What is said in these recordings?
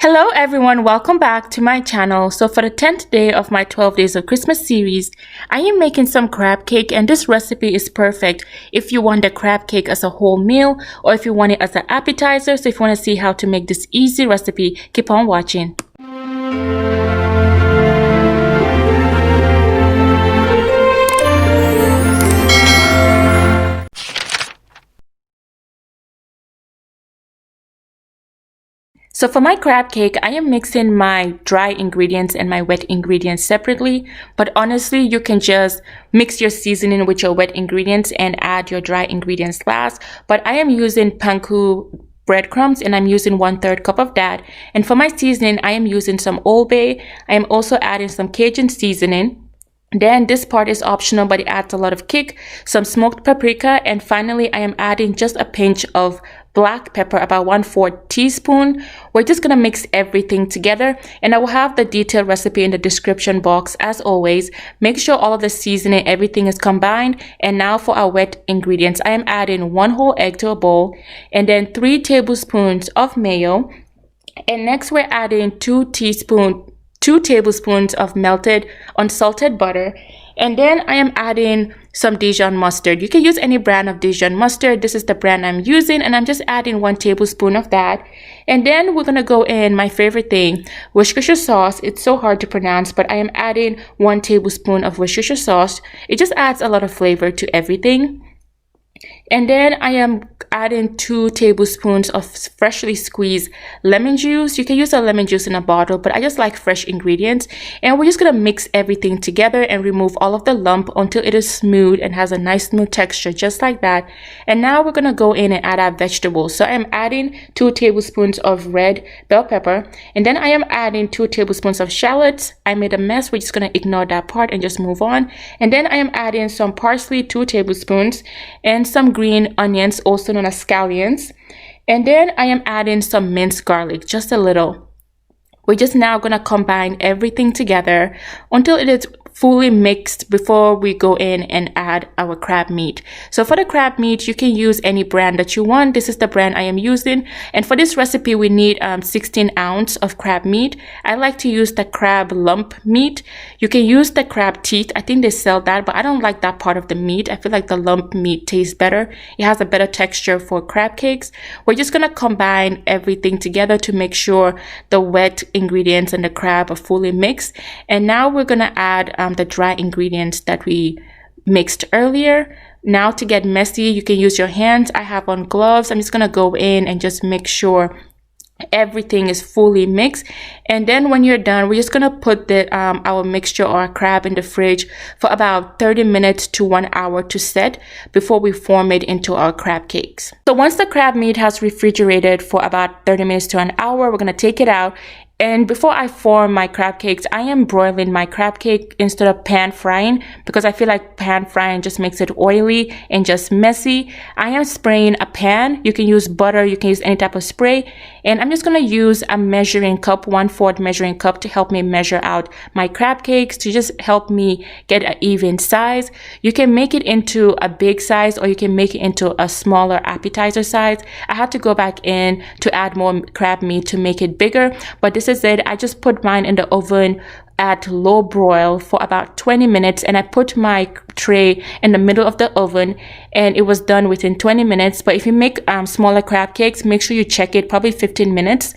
Hello everyone, welcome back to my channel. So for the 10th day of my 12 days of Christmas series, I am making some crab cake, and this recipe is perfect if you want the crab cake as a whole meal or if you want it as an appetizer. So if you want to see how to make this easy recipe, keep on watching. So for my crab cake, I am mixing my dry ingredients and my wet ingredients separately. But honestly, you can just mix your seasoning with your wet ingredients and add your dry ingredients last. But I am using panko breadcrumbs and I'm using 1/3 cup of that. And for my seasoning, I am using some Old Bay. I am also adding some Cajun seasoning. Then this part is optional, but it adds a lot of kick, some smoked paprika, and finally I am adding just a pinch of black pepper, about 1/4 teaspoon. We're just gonna mix everything together, and I will have the detailed recipe in the description box as always. Make sure all of the seasoning, everything is combined. And now for our wet ingredients, I am adding 1 whole egg to a bowl, and then 3 tablespoons of mayo. And next we're adding 2 tablespoons of melted unsalted butter, and then I am adding some Dijon mustard. You can use any brand of Dijon mustard. This is the brand I'm using, and I'm just adding 1 tablespoon of that. And then we're gonna go in my favorite thing, Worcestershire sauce. It's so hard to pronounce, but I am adding 1 tablespoon of Worcestershire sauce. It just adds a lot of flavor to everything. And then I am adding 2 tablespoons of freshly squeezed lemon juice. You can use a lemon juice in a bottle, but I just like fresh ingredients. And we're just gonna mix everything together and remove all of the lump until it is smooth and has a nice smooth texture, just like that. And now we're gonna go in and add our vegetables. So I'm adding 2 tablespoons of red bell pepper, and then I am adding 2 tablespoons of shallots. I made a mess. We're just gonna ignore that part and just move on. And then I am adding some parsley, 2 tablespoons, and some green onions, also known as scallions. And then I am adding some minced garlic, just a little. We're just now gonna combine everything together until it is fully mixed before we go in and add our crab meat. So for the crab meat, you can use any brand that you want. This is the brand I am using. And for this recipe, we need 16 ounces of crab meat. I like to use the crab lump meat. You can use the crab teeth. I think they sell that, but I don't like that part of the meat. I feel like the lump meat tastes better. It has a better texture for crab cakes. We're just gonna combine everything together to make sure the wet ingredients and the crab are fully mixed. And now we're gonna add the dry ingredients that we mixed earlier. Now to get messy, you can use your hands. I have on gloves. I'm just gonna go in and just make sure everything is fully mixed. And then when you're done, we're just gonna put our mixture or our crab in the fridge for about 30 minutes to 1 hour to set before we form it into our crab cakes. So once the crab meat has refrigerated for about 30 minutes to an hour, we're gonna take it out. And before I form my crab cakes, I am broiling my crab cake instead of pan frying, because I feel like pan frying just makes it oily and just messy. I am spraying a pan. You can use butter, you can use any type of spray. And I'm just gonna use a measuring cup, 1/4 measuring cup, to help me measure out my crab cakes, to just help me get an even size. You can make it into a big size or you can make it into a smaller appetizer size. I had to go back in to add more crab meat to make it bigger, but this is it. I just put mine in the oven at low broil for about 20 minutes, and I put my tray in the middle of the oven, and it was done within 20 minutes. But if you make smaller crab cakes, make sure you check it, probably 15 minutes.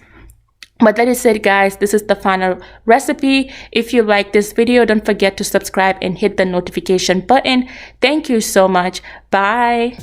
But that is it, guys. This is the final recipe. If you like this video, don't forget to subscribe and hit the notification button. Thank you so much. Bye.